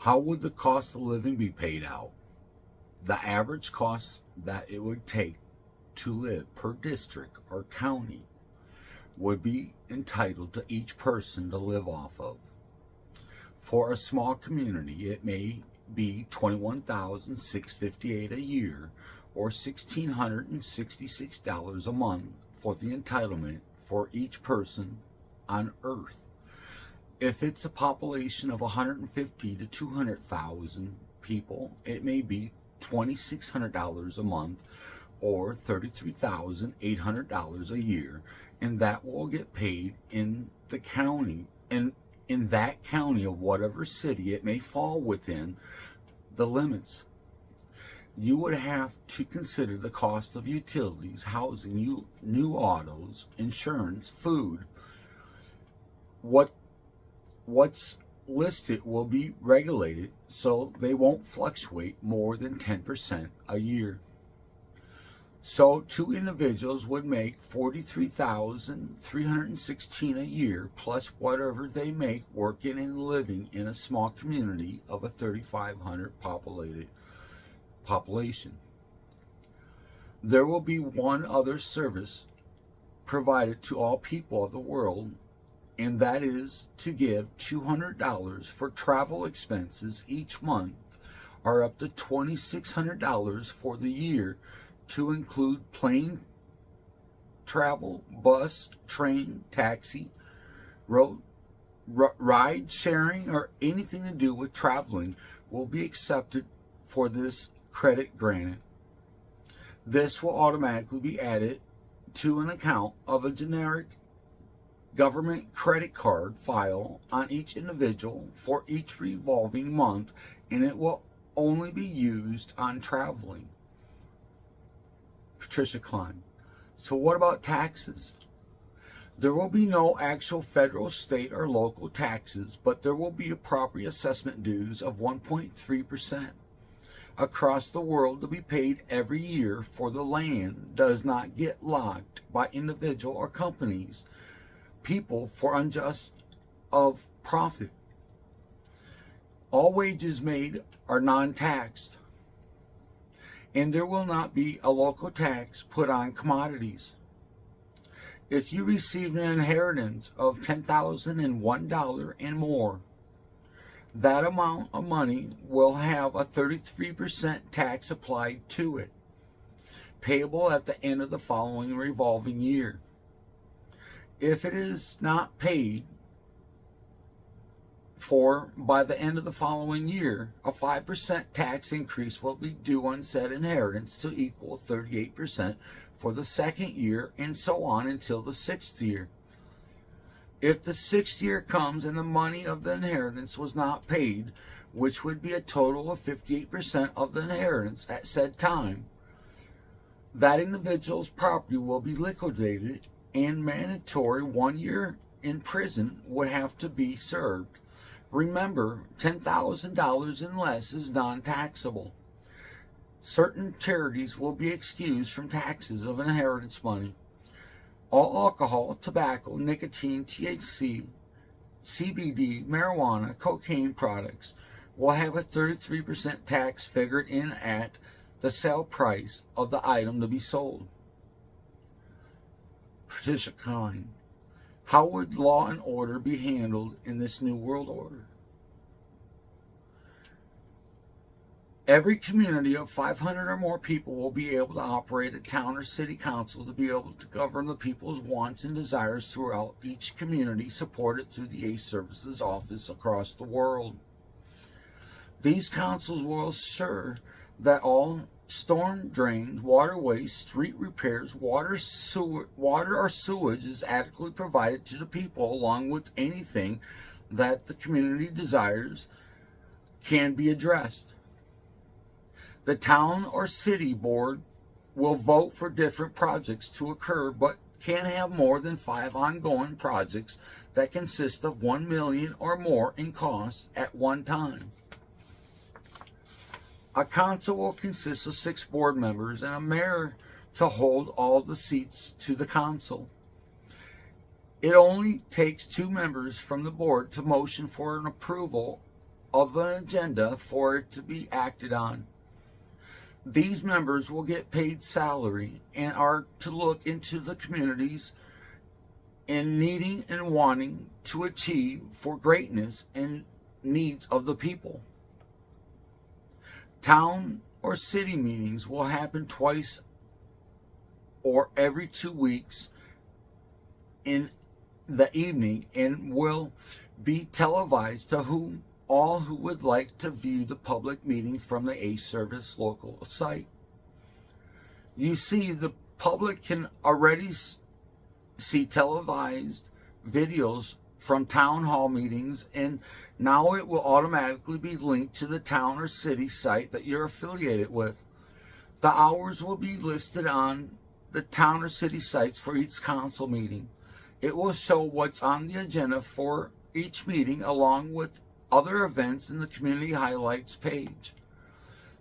How would the cost of living be paid out? The average cost that it would take to live per district or county would be entitled to each person to live off of. For a small community, it may be $21,658 a year or $1,666 a month for the entitlement for each person on Earth. If it's a population of 150 to 200,000 people, it may be $2,600 a month or $33,800 a year, and that will get paid in the county, and in that county of whatever city it may fall within the limits. You would have to consider the cost of utilities, housing, new autos, insurance, food. What's listed will be regulated so they won't fluctuate more than 10% a year. So two individuals would make $43,316 a year plus whatever they make working and living in a small community of a 3,500 population. There will be one other service provided to all people of the world, and that is to give $200 for travel expenses each month, or up to $2,600 for the year, to include plane travel, bus, train, taxi, ride sharing, or anything to do with traveling will be accepted for this credit granted. This will automatically be added to an account of a generic government credit card file on each individual for each revolving month, and it will only be used on traveling. Patricia Klein. So what about taxes? There will be no actual federal, state, or local taxes, but there will be a property assessment dues of 1.3% across the world to be paid every year for the land does not get locked by individual or companies, people for unjust of profit. All wages made are non-taxed, and there will not be a local tax put on commodities. If you receive an inheritance of $10,001 and more, that amount of money will have a 33% tax applied to it, payable at the end of the following revolving year. If it is not paid for by the end of the following year, a 5% tax increase will be due on said inheritance to equal 38% for the second year, and so on until the sixth year. If the sixth year comes and the money of the inheritance was not paid, which would be a total of 58% of the inheritance at said time, that individual's property will be liquidated, and mandatory 1 year in prison would have to be served. Remember, $10,000 and less is non-taxable. Certain charities will be excused from taxes of inheritance money. All alcohol, tobacco, nicotine, THC, CBD, marijuana, cocaine products will have a 33% tax figured in at the sale price of the item to be sold. Patricia Klein. How would law and order be handled in this new world order? Every community of 500 or more people will be able to operate a town or city council to be able to govern the people's wants and desires throughout each community, supported through the ACE Services Office across the world. These councils will ensure that all storm drains, waterways, street repairs, water or sewage is adequately provided to the people, along with anything that the community desires can be addressed. The town or city board will vote for different projects to occur, but can't have more than 5 ongoing projects that consist of $1 million or more in cost at one time. A council will consist of 6 board members and a mayor to hold all the seats to the council. It only takes 2 members from the board to motion for an approval of an agenda for it to be acted on. These members will get paid salary and are to look into the communities in needing and wanting to achieve for greatness and needs of the people. Town or city meetings will happen twice or every 2 weeks in the evening and will be televised to all who would like to view the public meeting from the A Service local site. You see, the public can already see televised videos from town hall meetings, and now it will automatically be linked to the town or city site that you're affiliated with. The hours will be listed on the town or city sites for each council meeting. It will show what's on the agenda for each meeting along with other events in the community highlights page.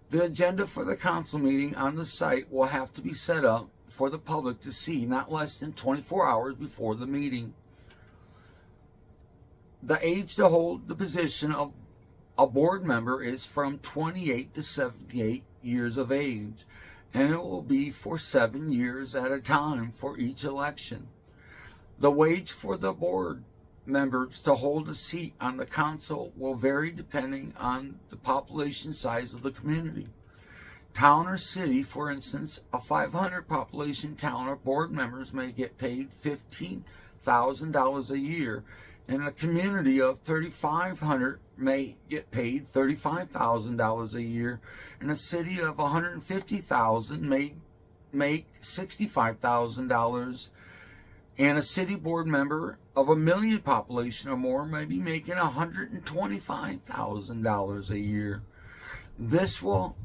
The agenda for the council meeting on the site will have to be set up for the public to see not less than 24 hours before the meeting. The age to hold the position of a board member is from 28 to 78 years of age, and it will be for 7 years at a time for each election. The wage for the board members to hold a seat on the council will vary depending on the population size of the community. Town or city, for instance, a 500 population town or board members may get paid $15,000 a year, and a community of 3,500 may get paid $35,000 a year, and a city of 150,000 may make $65,000, and a city board member of 1 million population or more may be making $125,000 a year. This will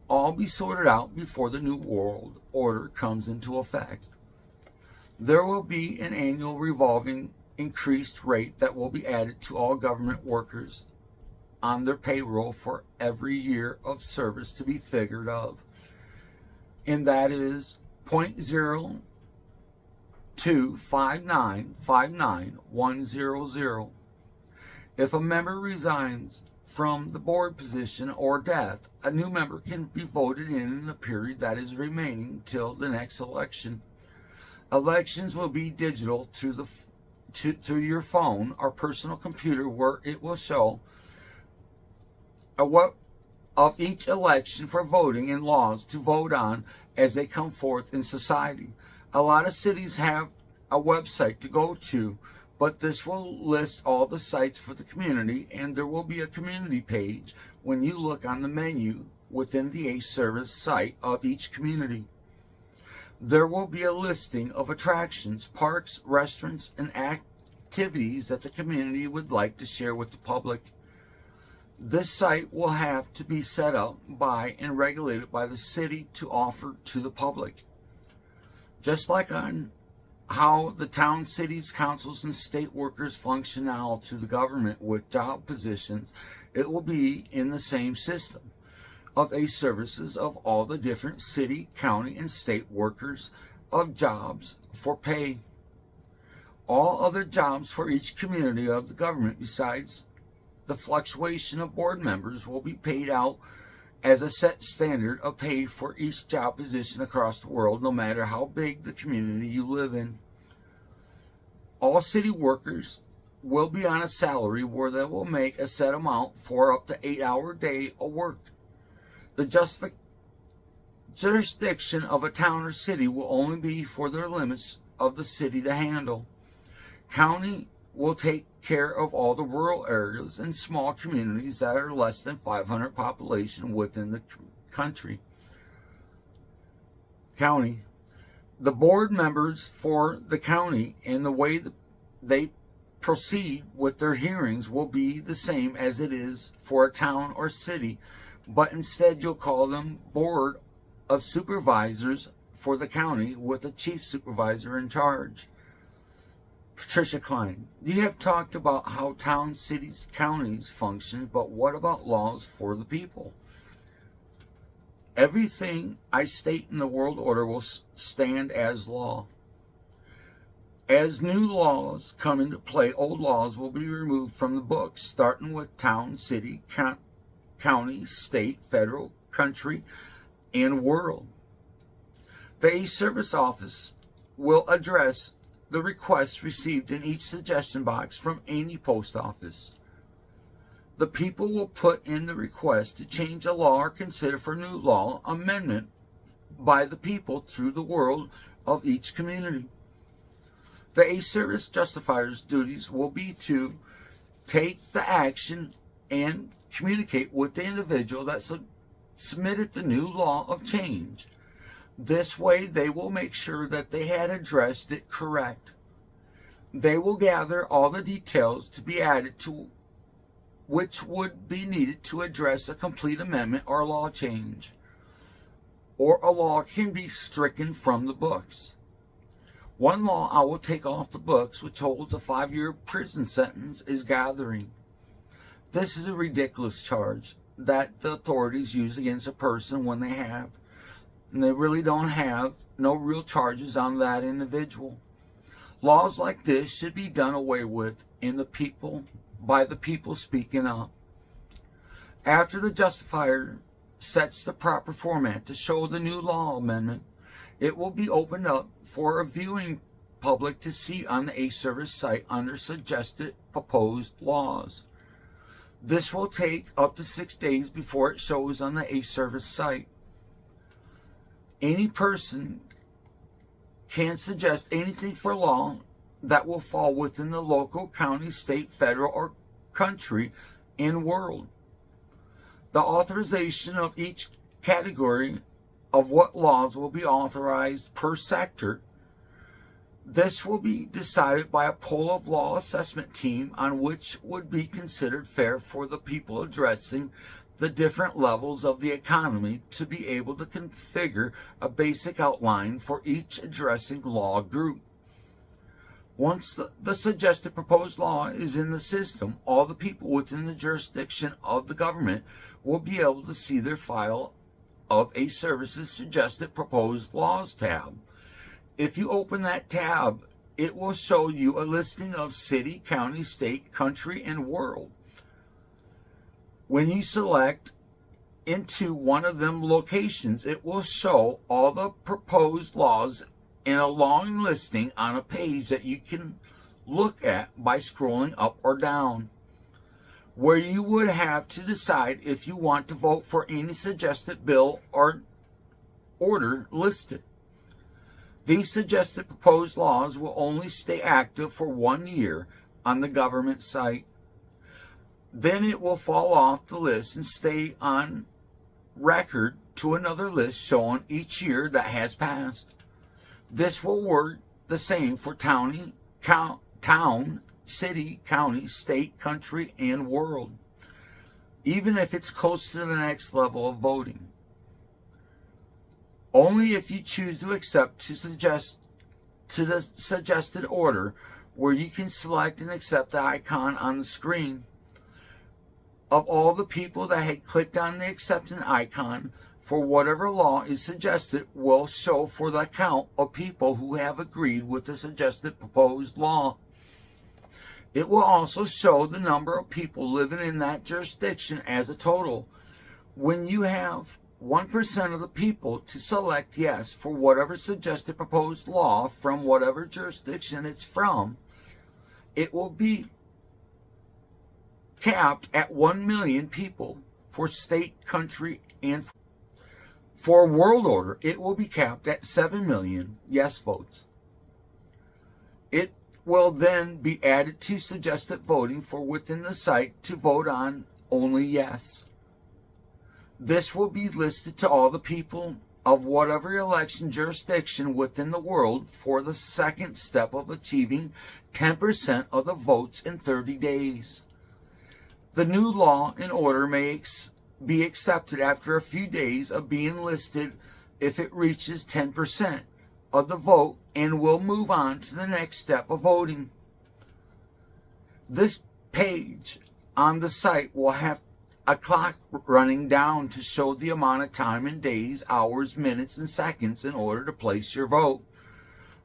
all be sorted out before the New World Order comes into effect. There will be an annual revolving increased rate that will be added to all government workers on their payroll for every year of service to be figured of, and that is 0.025959,100. If a member resigns from the board position or death, a new member can be voted in the period that is remaining till the next election. Elections will be digital through your phone or personal computer, where it will show what of each election for voting and laws to vote on as they come forth in society. A lot of cities have a website to go to, but this will list all the sites for the community, and there will be a community page when you look on the menu within the A Service site of each community. There will be a listing of attractions, parks, restaurants, and activities that the community would like to share with the public. This site will have to be set up by and regulated by the city to offer to the public. Just like on how the town, cities, councils, and state workers function now to the government with job positions, it will be in the same system of A Services of all the different city, county, and state workers of jobs for pay. All other jobs for each community of the government, besides the fluctuation of board members, will be paid out as a set standard of pay for each job position across the world, no matter how big the community you live in. All city workers will be on a salary where they will make a set amount for up to 8-hour day of work. The jurisdiction of a town or city will only be for their limits of the city to handle. County will take care of all the rural areas and small communities that are less than 500 population within the country. County. The board members for the county and the way that they proceed with their hearings will be the same as it is for a town or city, but instead you'll call them Board of Supervisors for the county with a chief supervisor in charge. Patricia Klein, you have talked about how towns, cities, counties function, but what about laws for the people? Everything I state in the world order will stand as law. As new laws come into play, old laws will be removed from the books, starting with town, city, county, state, federal, country, and world. The A-Service Office will address the requests received in each suggestion box from any post office. The people will put in the request to change a law or consider for new law amendment by the people through the world of each community. The A-Service justifier's duties will be to take the action and communicate with the individual that submitted the new law of change. This way, they will make sure that they had addressed it correct. They will gather all the details to be added to which would be needed to address a complete amendment or law change, or a law can be stricken from the books. One law I will take off the books, which holds a 5-year prison sentence, is gathering. This is a ridiculous charge that the authorities use against a person when they really don't have no real charges on that individual. Laws like this should be done away with by the people speaking up. After the justifier sets the proper format to show the new law amendment, it will be opened up for a viewing public to see on the A-Service site under suggested proposed laws. This will take up to 6 days before it shows on the A-Service site. Any person can suggest anything for law that will fall within the local, county, state, federal, or country and world. The authorization of each category of what laws will be authorized per sector. This will be decided by a poll of law assessment team on which would be considered fair for the people addressing the different levels of the economy to be able to configure a basic outline for each addressing law group. Once the suggested proposed law is in the system, all the people within the jurisdiction of the government will be able to see their file of A-Service's suggested proposed laws tab. If you open that tab, it will show you a listing of city, county, state, country, and world. When you select into one of them locations, it will show all the proposed laws in a long listing on a page that you can look at by scrolling up or down, where you would have to decide if you want to vote for any suggested bill or order listed. These suggested proposed laws will only stay active for 1 year on the government site. Then it will fall off the list and stay on record to another list shown each year that has passed. This will work the same for town, city, county, state, country, and world, even if it's close to the next level of voting. Only if you choose to accept to the suggested order, where you can select and accept the icon on the screen. Of all the people that had clicked on the acceptance icon for whatever law is suggested will show for the count of people who have agreed with the suggested proposed law. It will also show the number of people living in that jurisdiction as a total. When you have 1% of the people to select yes for whatever suggested proposed law from whatever jurisdiction it's from, it will be capped at 1 million people for state, country, and for world order. It will be capped at 7 million yes votes. It will then be added to suggested voting for within the site to vote on only yes. This will be listed to all the people of whatever election jurisdiction within the world for the second step of achieving 10% of the votes in 30 days. The new law and order may be accepted after a few days of being listed if it reaches 10% of the vote and will move on to the next step of voting. This page on the site will have a clock running down to show the amount of time in days, hours, minutes, and seconds in order to place your vote.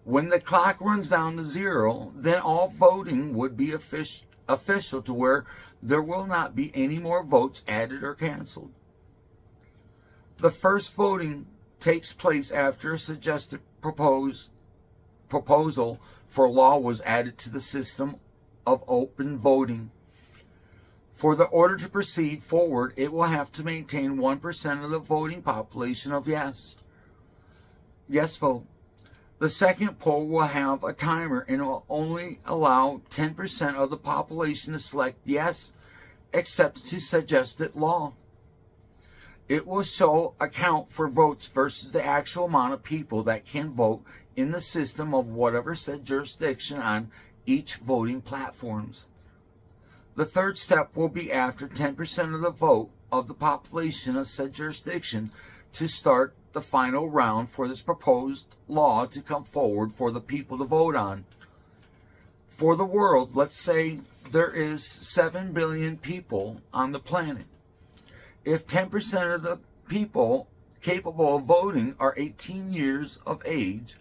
When the clock runs down to 0, then all voting would be official to where there will not be any more votes added or canceled. The first voting takes place after a suggested proposal for law was added to the system of open voting. For the order to proceed forward, it will have to maintain 1% of the voting population of yes vote. The second poll will have a timer and will only allow 10% of the population to select yes, accept to suggested law. It will show a count for votes versus the actual amount of people that can vote in the system of whatever said jurisdiction on each voting platforms. The third step will be after 10% of the vote of the population of said jurisdiction to start the final round for this proposed law to come forward for the people to vote on. For the world, let's say there is 7 billion people on the planet. If 10% of the people capable of voting are 18 years of age,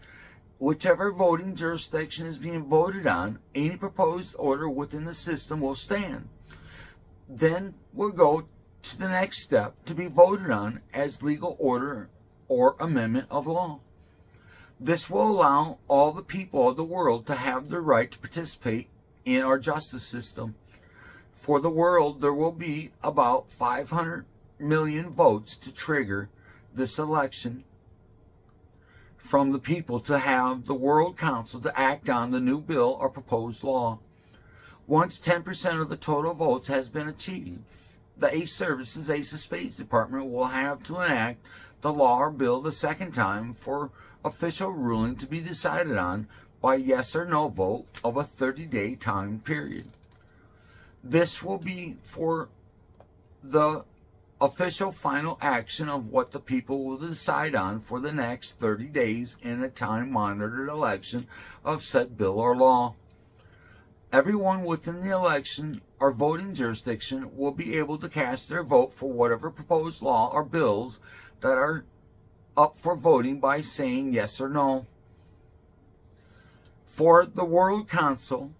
whichever voting jurisdiction is being voted on, any proposed order within the system will stand. Then we'll go to the next step to be voted on as legal order or amendment of law. This will allow all the people of the world to have the right to participate in our justice system. For the world, there will be about 500 million votes to trigger this election from the people to have the World Council to act on the new bill or proposed law. Once 10% of the total votes has been achieved, the Ace Services Ace of Spades Department will have to enact the law or bill the second time for official ruling to be decided on by yes or no vote of a 30-day time period. This will be for the official final action of what the people will decide on for the next 30 days in a time-monitored election of said bill or law. Everyone within the election or voting jurisdiction will be able to cast their vote for whatever proposed law or bills that are up for voting by saying yes or no. For the World Council,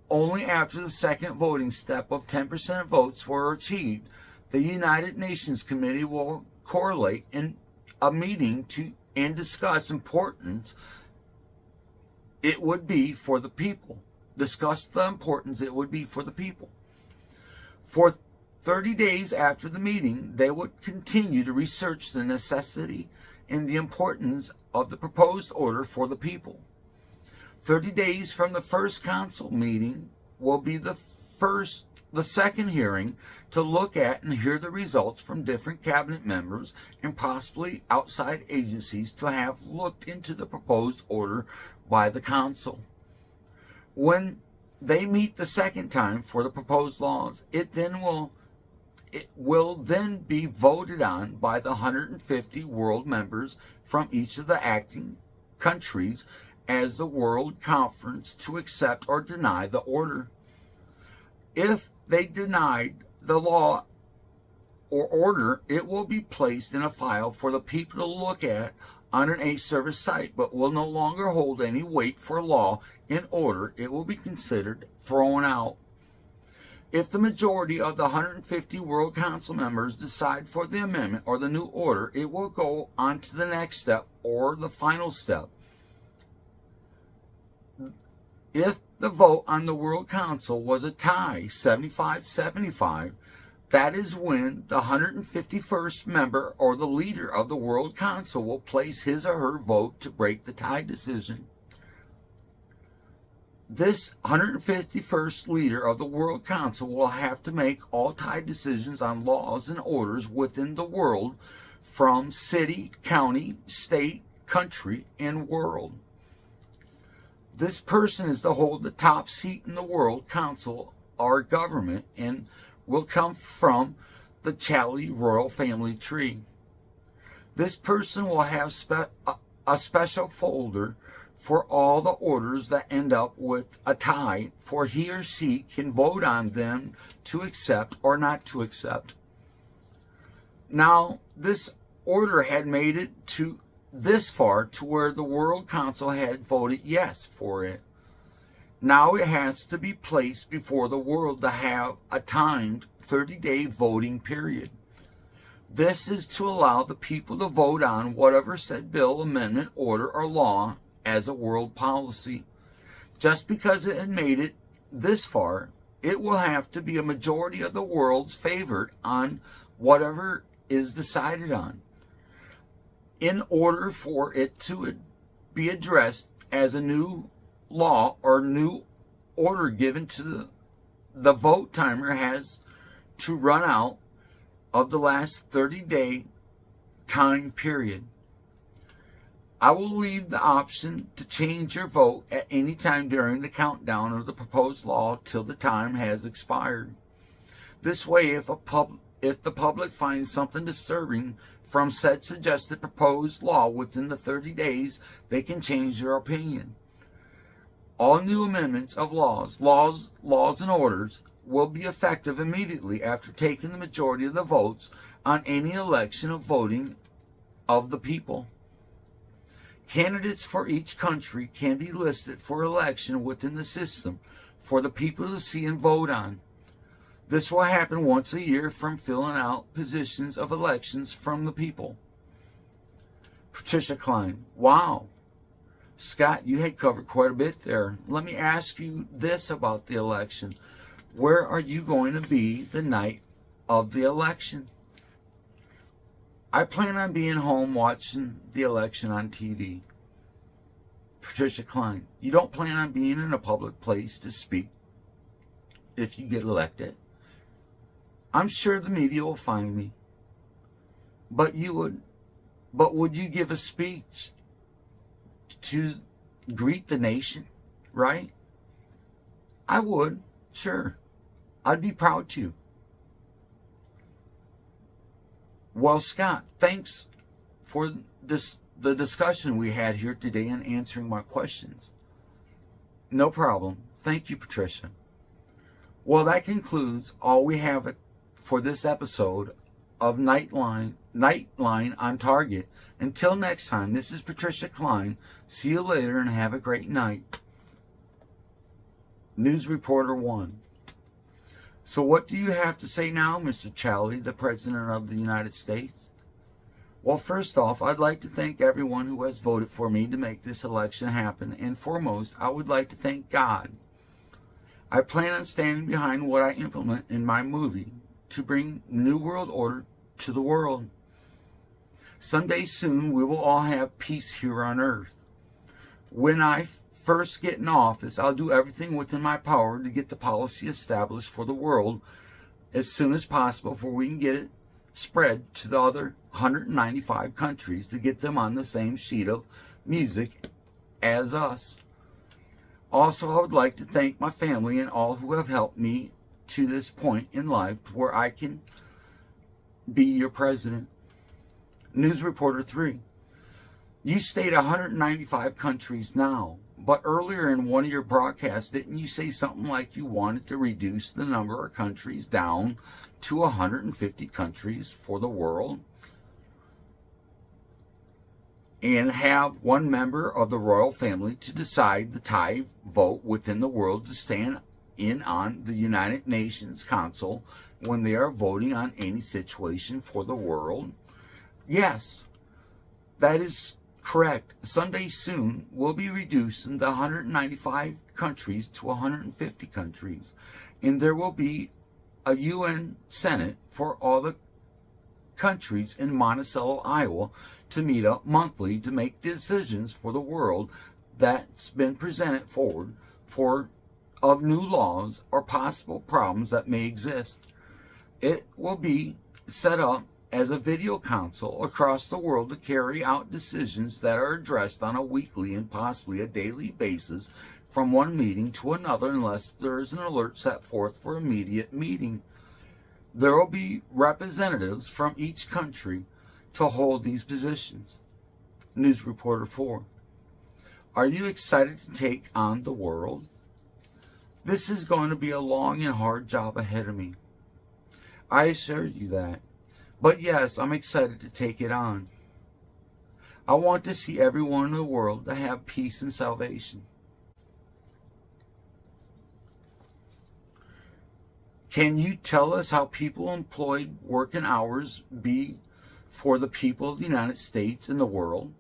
only after the second voting step of 10% votes were achieved, the United Nations Committee will correlate in a meeting and discuss importance it would be for the people. Discuss the importance it would be for the people. For 30 days after the meeting, they would continue to research the necessity and the importance of the proposed order for the people. 30 days from the first council meeting will be the second hearing to look at and hear the results from different cabinet members and possibly outside agencies to have looked into the proposed order by the council. When they meet the second time for the proposed laws, it will then be voted on by the 150 world members from each of the acting countries as the World Conference to accept or deny the order. If they denied the law or order, it will be placed in a file for the people to look at on an Ace Service site, but will no longer hold any weight for law and order. It will be considered thrown out. If the majority of the 150 World Council members decide for the amendment or the new order, it will go on to the next step or the final step. If the vote on the World Council was a tie, 75-75, that is when the 151st member or the leader of the World Council will place his or her vote to break the tie decision. This 151st leader of the World Council will have to make all tie decisions on laws and orders within the world from city, county, state, country, and world. This person is to hold the top seat in the World Council or government and will come from the Chali royal family tree. This person will have a special folder for all the orders that end up with a tie, for he or she can vote on them to accept or not to accept. Now, this order had made it to this far to where the World Council had voted yes for it. Now it has to be placed before the world to have a timed 30-day voting period. This is to allow the people to vote on whatever said bill, amendment, order, or law as a world policy. Just because it had made it this far, it will have to be a majority of the world's favored on whatever is decided on, in order for it to be addressed as a new law or new order given to the vote timer has to run out of the last 30-day time period. I will leave the option to change your vote at any time during the countdown of the proposed law till the time has expired. This way, if the public finds something disturbing from said suggested proposed law within the 30 days, they can change their opinion. All new amendments of laws and orders will be effective immediately after taking the majority of the votes on any election of voting of the people. Candidates for each country can be listed for election within the system for the people to see and vote on. This will happen once a year from filling out positions of elections from the people. Patricia Klein. Wow. Scott, you had covered quite a bit there. Let me ask you this about the election. Where are you going to be the night of the election? I plan on being home watching the election on TV. Patricia Klein. You don't plan on being in a public place to speak if you get elected? I'm sure the media will find me. But would you give a speech to greet the nation, right? I would, sure. I'd be proud to. Well, Scott, thanks for the discussion we had here today and answering my questions. No problem. Thank you, Patricia. Well, that concludes all we have for this episode of Nightline on Target. Until next time, this is Patricia Klein. See you later and have a great night. News Reporter 1. So what do you have to say now, Mr. Chowley, the President of the United States? Well, first off, I'd like to thank everyone who has voted for me to make this election happen. And foremost, I would like to thank God. I plan on standing behind what I implement in my movie to bring New World Order to the world. Someday soon, we will all have peace here on earth. When I first get in office, I'll do everything within my power to get the policy established for the world as soon as possible before we can get it spread to the other 195 countries to get them on the same sheet of music as us. Also, I would like to thank my family and all who have helped me to this point in life to where I can be your president. News Reporter 3. You state 195 countries now, but earlier in one of your broadcasts, didn't you say something like you wanted to reduce the number of countries down to 150 countries for the world and have one member of the royal family to decide the tie vote within the world to stand in on the United Nations Council when they are voting on any situation for the world? Yes, that is correct. Someday soon, we'll be reducing the 195 countries to 150 countries. And there will be a UN Senate for all the countries in Monticello, Iowa, to meet up monthly to make decisions for the world that's been presented forward of new laws or possible problems that may exist. It will be set up as a video council across the world to carry out decisions that are addressed on a weekly and possibly a daily basis from one meeting to another unless there is an alert set forth for immediate meeting. There will be representatives from each country to hold these positions. News Reporter 4. Are you excited to take on the world? This is going to be a long and hard job ahead of me. I assure you that. But yes, I'm excited to take it on. I want to see everyone in the world to have peace and salvation. Can you tell us how people employed working hours be for the people of the United States and the world?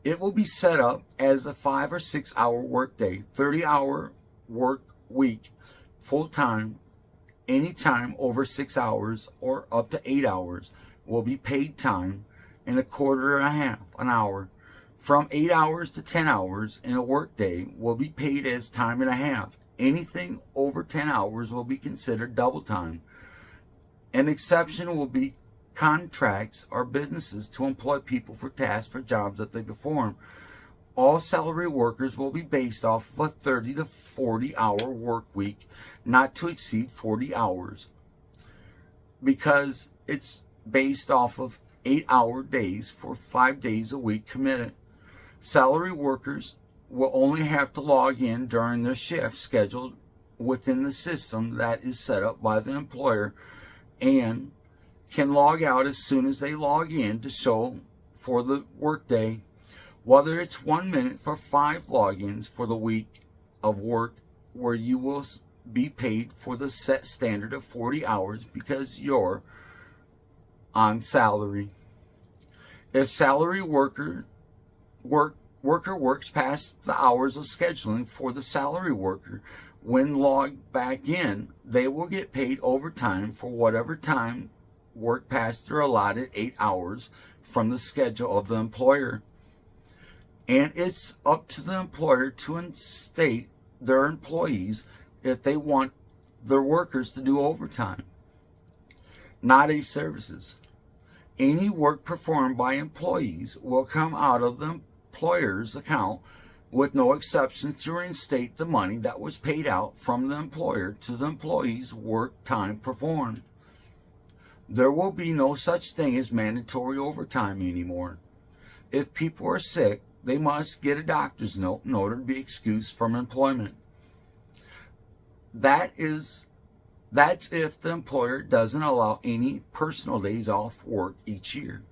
It will be set up as a 5 or 6 hour workday, 30-hour work week, full time. Anytime over 6 hours or up to 8 hours will be paid time, and a quarter and a half an hour. From 8 hours to 10 hours in a workday will be paid as time and a half. Anything over 10 hours will be considered double time. An exception will be contracts or businesses to employ people for tasks for jobs that they perform. All salary workers will be based off of a 30 to 40 hour work week, not to exceed 40 hours, because it's based off of 8-hour days for 5 days a week committed. Salary workers will only have to log in during their shift scheduled within the system that is set up by the employer, and can log out as soon as they log in to show for the workday. Whether it's 1 minute for 5 logins for the week of work, where you will be paid for the set standard of 40 hours because you're on salary. If salary worker works past the hours of scheduling for the salary worker, when logged back in, they will get paid overtime for whatever time work past their allotted 8 hours from the schedule of the employer. And it's up to the employer to instate their employees if they want their workers to do overtime. Not a services. Any work performed by employees will come out of the employer's account, with no exceptions, to reinstate the money that was paid out from the employer to the employee's work time performed. There will be no such thing as mandatory overtime anymore. If people are sick, they must get a doctor's note in order to be excused from employment. That's if the employer doesn't allow any personal days off work each year.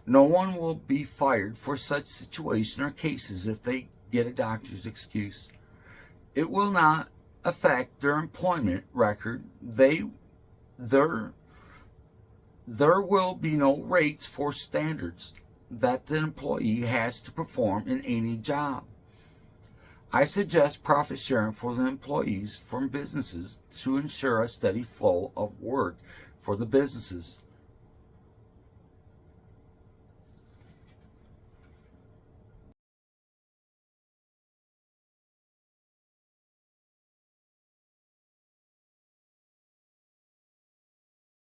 No one will be fired for such situation or cases if they get a doctor's excuse. It will not affect their employment record. There will be no rates for standards that the employee has to perform in any job. I suggest profit sharing for the employees from businesses to ensure a steady flow of work for the businesses.